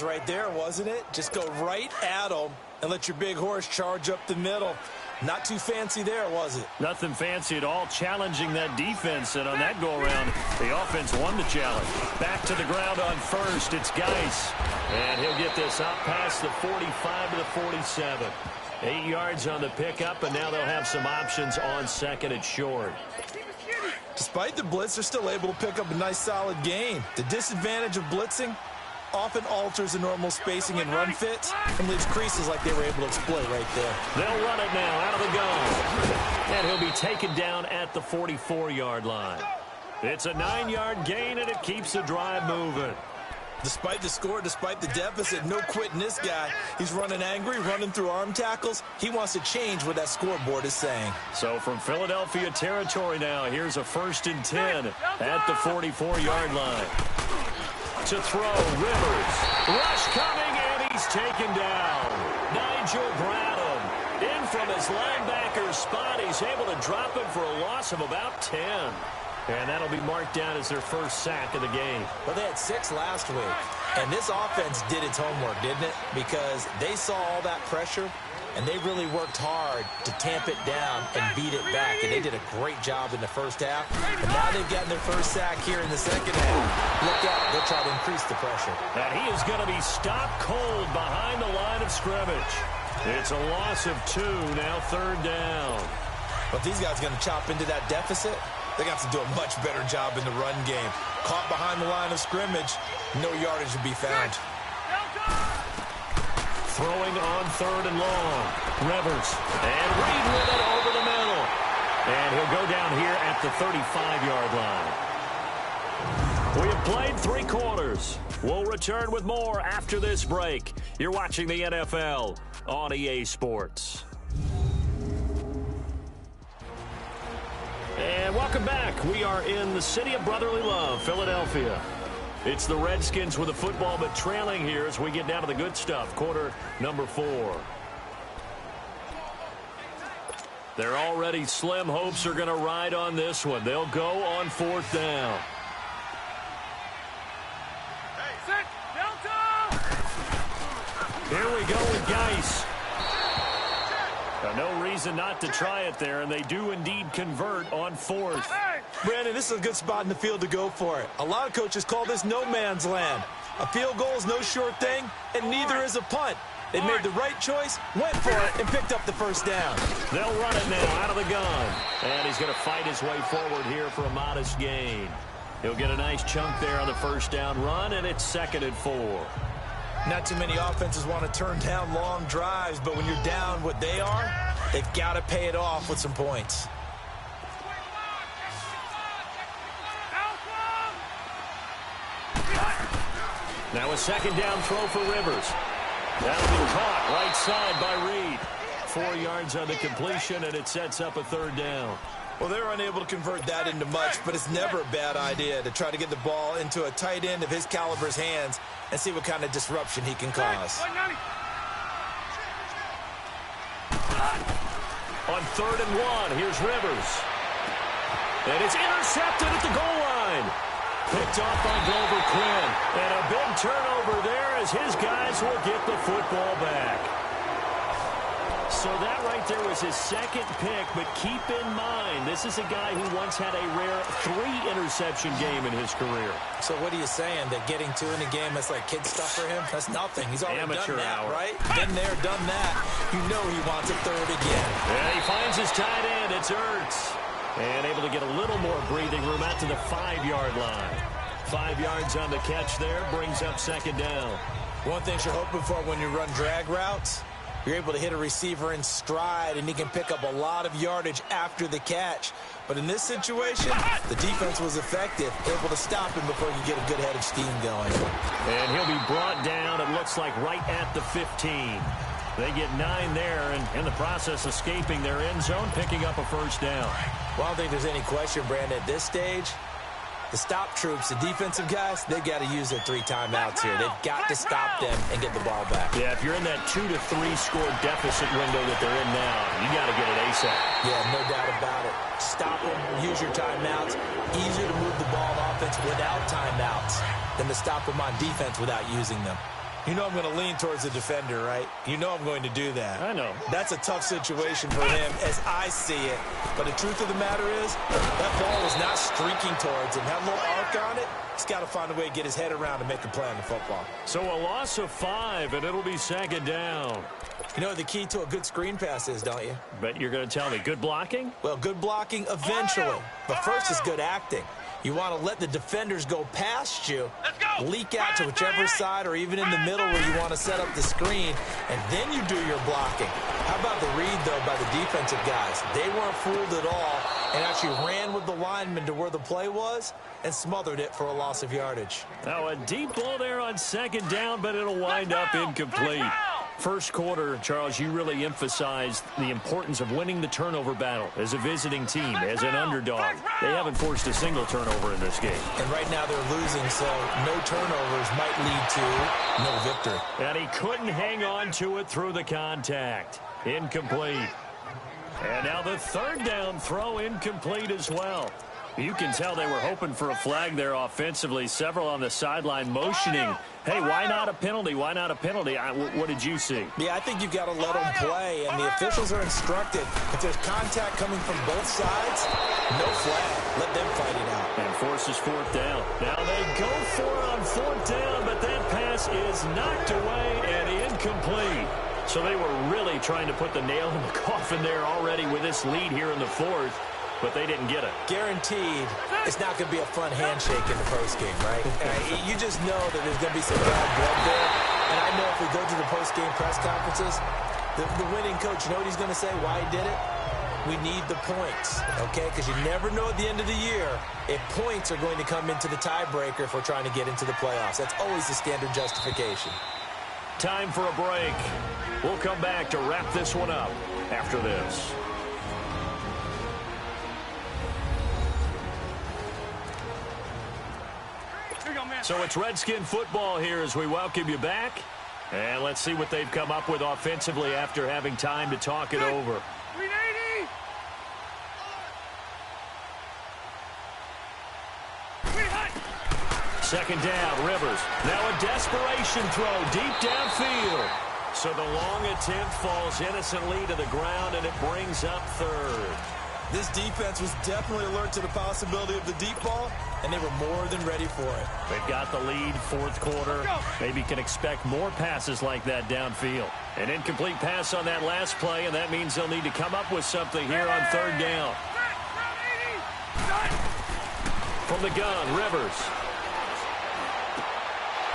was right there, wasn't it? Just go right at them and let your big horse charge up the middle. Not too fancy there, was it? Nothing fancy at all, challenging that defense. And on that go-around, the offense won the challenge. Back to the ground on first. It's Geis. And he'll get this up past the 45 to the 47. 8 yards on the pickup, and now they'll have some options on second and short. Despite the blitz, they're still able to pick up a nice, solid gain. The disadvantage of blitzing often alters the normal spacing and run fits and leaves creases like they were able to exploit right there. They'll run it now out of the gun. And he'll be taken down at the 44-yard line. It's a 9-yard gain, and it keeps the drive moving. Despite the score, despite the deficit, no quitting this guy. He's running angry, running through arm tackles. He wants to change what that scoreboard is saying. So from Philadelphia territory now, here's a 1st and 10 at the 44-yard line. To throw, Rivers. Rush coming, and he's taken down. Nigel Bradham in from his linebacker spot. He's able to drop him for a loss of about 10. And that'll be marked down as their first sack of the game. Well, they had 6 last week. And this offense did its homework, didn't it? Because they saw all that pressure, and they really worked hard to tamp it down and beat it back. And they did a great job in the first half. And now they've gotten their first sack here in the second half. Look out. They'll try to increase the pressure. And he is going to be stopped cold behind the line of scrimmage. It's a loss of 2, now 3rd down. But these guys are going to chop into that deficit. They got to do a much better job in the run game. Caught behind the line of scrimmage, no yardage to be found. Throwing on 3rd and long. Rivers. And Reed with it over the middle. And he'll go down here at the 35-yard line. We have played 3 quarters. We'll return with more after this break. You're watching the NFL on EA Sports. And welcome back. We are in the city of brotherly love, Philadelphia. It's the Redskins with the football, but trailing here as we get down to the good stuff. Quarter number 4. They're already slim hopes are going to ride on this one. They'll go on 4th down. Here we go with Geis. No reason not to try it there, and they do indeed convert on 4th. Brandon, this is a good spot in the field to go for it. A lot of coaches call this no man's land. A field goal is no sure thing, and neither is a punt. They made the right choice, went for it, and picked up the first down. They'll run it now out of the gun. And he's going to fight his way forward here for a modest gain. He'll get a nice chunk there on the first down run, and it's 2nd and 4. Not too many offenses want to turn down long drives, but when you're down what they are, they've got to pay it off with some points. Now a 2nd down throw for Rivers. That'll be caught right side by Reed. 4 yards on the completion, and it sets up a 3rd down. Well, they were unable to convert that into much, but it's never a bad idea to try to get the ball into a tight end of his caliber's hands and see what kind of disruption he can cause. On 3rd and 1, here's Rivers. And it's intercepted at the goal line. Picked off by Glover Quinn. And a big turnover there as his guys will get the football back. So that right there was his 2nd pick, but keep in mind, this is a guy who once had a rare 3-interception game in his career. So what are you saying, that getting 2 in a game is like kid stuff for him? That's nothing. He's already Amateur done that, hour. right? Been there, done that. You know he wants a 3rd again. And he finds his tight end. It's Ertz. And able to get a little more breathing room out to the 5-yard line. 5 yards on the catch there, brings up 2nd down. One thing you're hoping for when you run drag routes, you're able to hit a receiver in stride, and he can pick up a lot of yardage after the catch. But in this situation, the defense was effective, able to stop him before you get a good head of steam going. And he'll be brought down, it looks like, right at the 15. They get 9 there, and in the process, escaping their end zone, picking up a 1st down. Well, I don't think there's any question, Brandon, at this stage, the stop troops, the defensive guys, they've got to use their 3 timeouts here. They've got to stop them and get the ball back. Yeah, if you're in that 2 to 3 score deficit window that they're in now, you got to get it ASAP. Yeah, no doubt about it. Stop them, use your timeouts. Easier to move the ball on offense without timeouts than to stop them on defense without using them. You know I'm going to lean towards the defender, right? You know I'm going to do that. I know. That's a tough situation for him as I see it. But the truth of the matter is, that ball was not streaking towards him. Had a little arc on it. He's got to find a way to get his head around and make a play on the football. So a loss of 5, and it'll be second down. You know the key to a good screen pass is, don't you? Bet you're going to tell me. Good blocking? Well, good blocking eventually. But first is good acting. You want to let the defenders go past you, leak out to whichever side or even in the middle where you want to set up the screen, and then you do your blocking. How about the read, though, by the defensive guys? They weren't fooled at all and actually ran with the lineman to where the play was and smothered it for a loss of yardage. Now a deep ball there on second down, but it'll wind up incomplete. First quarter, Charles, you really emphasized the importance of winning the turnover battle as a visiting team, as an underdog. They haven't forced a single turnover in this game. And right now they're losing, so no turnovers might lead to no victory. And he couldn't hang on to it through the contact. Incomplete. And now the third down throw incomplete as well. You can tell they were hoping for a flag there offensively. Several on the sideline motioning. Hey, why not a penalty? Why not a penalty? What did you see? Yeah, I think you've got to let them play, and the officials are instructed. If there's contact coming from both sides, no flag. Let them fight it out. And forces fourth down. Now they go for it on fourth down, but that pass is knocked away and incomplete. So they were really trying to put the nail in the coffin there already with this lead here in the fourth. But they didn't get it. Guaranteed, it's not going to be a fun handshake in the postgame, right? You just know that there's going to be some bad blood there. And I know if we go to the postgame press conferences, the winning coach, you know what he's going to say, why he did it? We need the points, okay? Because you never know at the end of the year if points are going to come into the tiebreaker if we're trying to get into the playoffs. That's always the standard justification. Time for a break. We'll come back to wrap this one up after this. So it's Redskin football here as we welcome you back. And let's see what they've come up with offensively after having time to talk it over. 380! Second down, Rivers. Now a desperation throw deep downfield. So the long attempt falls innocently to the ground, and it brings up third. This defense was definitely alert to the possibility of the deep ball, and they were more than ready for it. They've got the lead, fourth quarter. Maybe can expect more passes like that downfield. An incomplete pass on that last play, and that means they'll need to come up with something here on third down. From the gun, Rivers.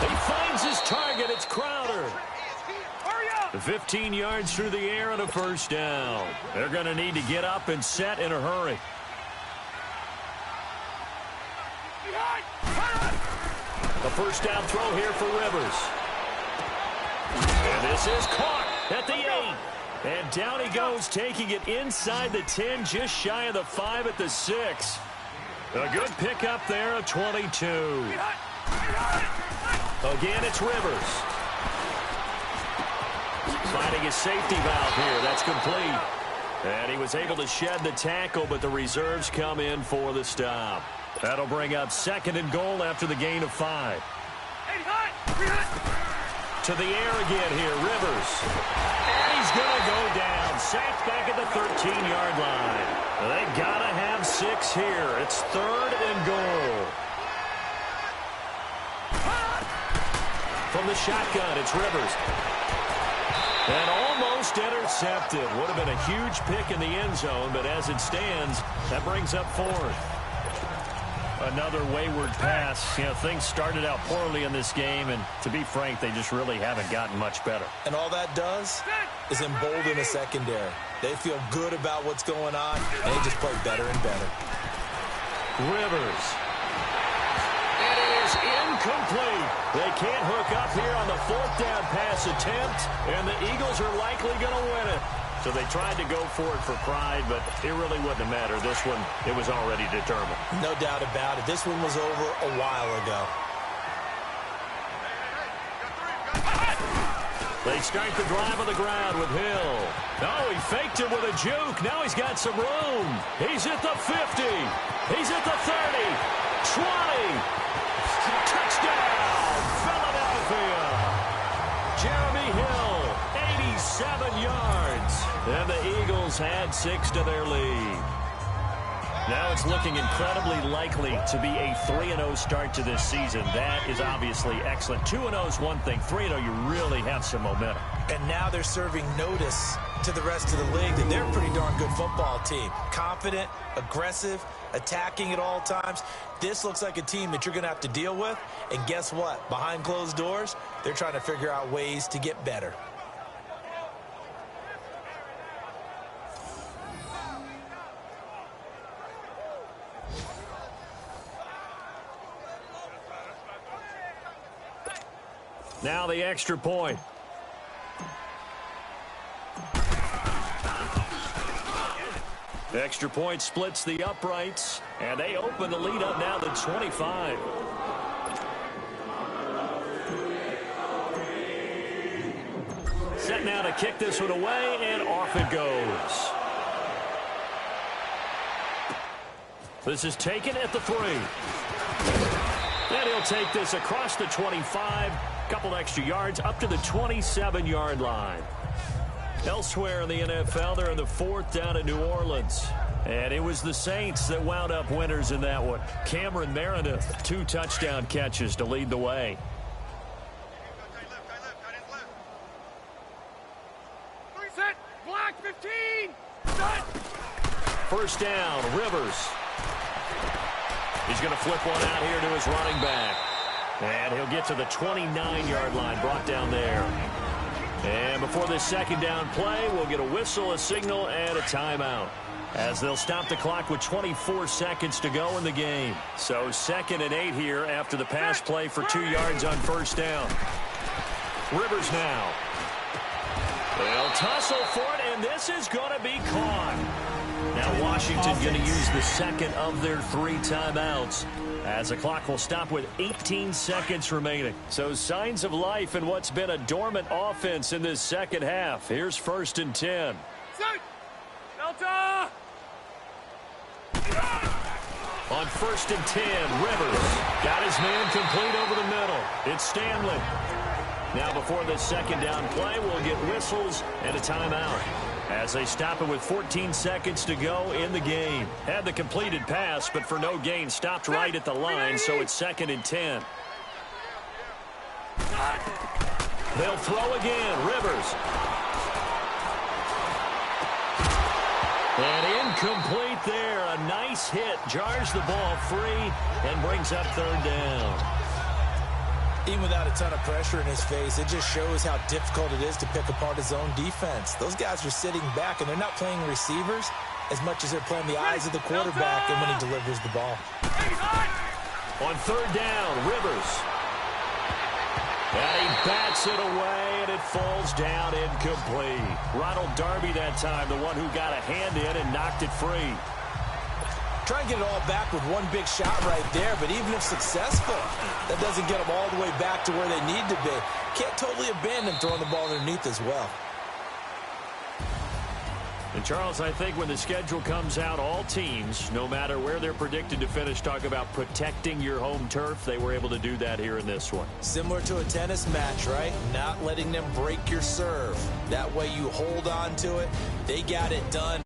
He finds his target. It's Crowder. 15 yards through the air and a first down. They're going to need to get up and set in a hurry. The first down throw here for Rivers. And this is caught at the 8. And down he goes, taking it inside the 10, just shy of the 5 at the 6. A good pickup there of 22. Again, it's Rivers. Finding his safety valve here. That's complete. And he was able to shed the tackle, but the reserves come in for the stop. That'll bring up second and goal after the gain of 5. To the air again here, Rivers. And he's going to go down. Sacked back at the 13-yard line. They got to have 6 here. It's third and goal. From the shotgun, it's Rivers. And almost intercepted. Would have been a huge pick in the end zone, but as it stands, that brings up fourth. Another wayward pass. You know, things started out poorly in this game, and to be frank, they just really haven't gotten much better. And all that does is embolden a secondary. They feel good about what's going on, and they just play better and better. Rivers. And it is incomplete. They can't hook up here on the fourth down pass attempt, and the Eagles are likely going to win it. So they tried to go for it for pride, but it really wouldn't have mattered. This one, it was already determined. No doubt about it. This one was over a while ago. They start the drive on the ground with Hill. Oh, he faked him with a juke. Now he's got some room. He's at the 50. He's at the 30. 20. Touchdown, Philadelphia. Jeremy Hill, 87 yards. And the Eagles add 6 to their lead. Now it's looking incredibly likely to be a 3-0 start to this season. That is obviously excellent. 2-0 is one thing. 3-0, you really have some momentum. And now they're serving notice to the rest of the league that they're a pretty darn good football team. Confident, aggressive, attacking at all times. This looks like a team that you're going to have to deal with. And guess what? Behind closed doors, they're trying to figure out ways to get better. Now the extra point. The extra point splits the uprights, and they open the lead up now to 25. Set now to kick this one away, and off it goes. This is taken at the 3. And he'll take this across the 25. Couple extra yards up to the 27-yard line. Elsewhere in the NFL, they're in the 4th down in New Orleans. And it was the Saints that wound up winners in that one. Cameron Meredith, 2 touchdown catches to lead the way. Set, block 15. Set. First down, Rivers. He's going to flip one out here to his running back. And he'll get to the 29-yard line, brought down there. And before this second down play, we'll get a whistle, a signal, and a timeout, as they'll stop the clock with 24 seconds to go in the game. So 2nd and 8 here after the pass play for 2 yards on first down. Rivers now. They'll tussle for it, and this is going to be caught. Now Washington going to use the second of their 3 timeouts, as the clock will stop with 18 seconds remaining. So signs of life in what's been a dormant offense in this second half. Here's 1st and 10. Set. Delta. On 1st and 10, Rivers got his man complete over the middle. It's Stanley. Now before this second down play, we'll get whistles and a timeout, as they stop it with 14 seconds to go in the game. Had the completed pass, but for no gain, stopped right at the line, so it's 2nd and 10. They'll throw again. Rivers. And incomplete there. A nice hit. Jars the ball free and brings up 3rd down. Even without a ton of pressure in his face, it just shows how difficult it is to pick apart his own defense. Those guys are sitting back, and they're not playing receivers as much as they're playing the eyes of the quarterback and when he delivers the ball. On 3rd down, Rivers. And he bats it away, and it falls down incomplete. Ronald Darby that time, the one who got a hand in and knocked it free. Try and get it all back with one big shot right there, but even if successful, that doesn't get them all the way back to where they need to be. Can't totally abandon throwing the ball underneath as well. And, Charles, I think when the schedule comes out, all teams, no matter where they're predicted to finish, talk about protecting your home turf. They were able to do that here in this one. Similar to a tennis match, right? Not letting them break your serve. That way you hold on to it. They got it done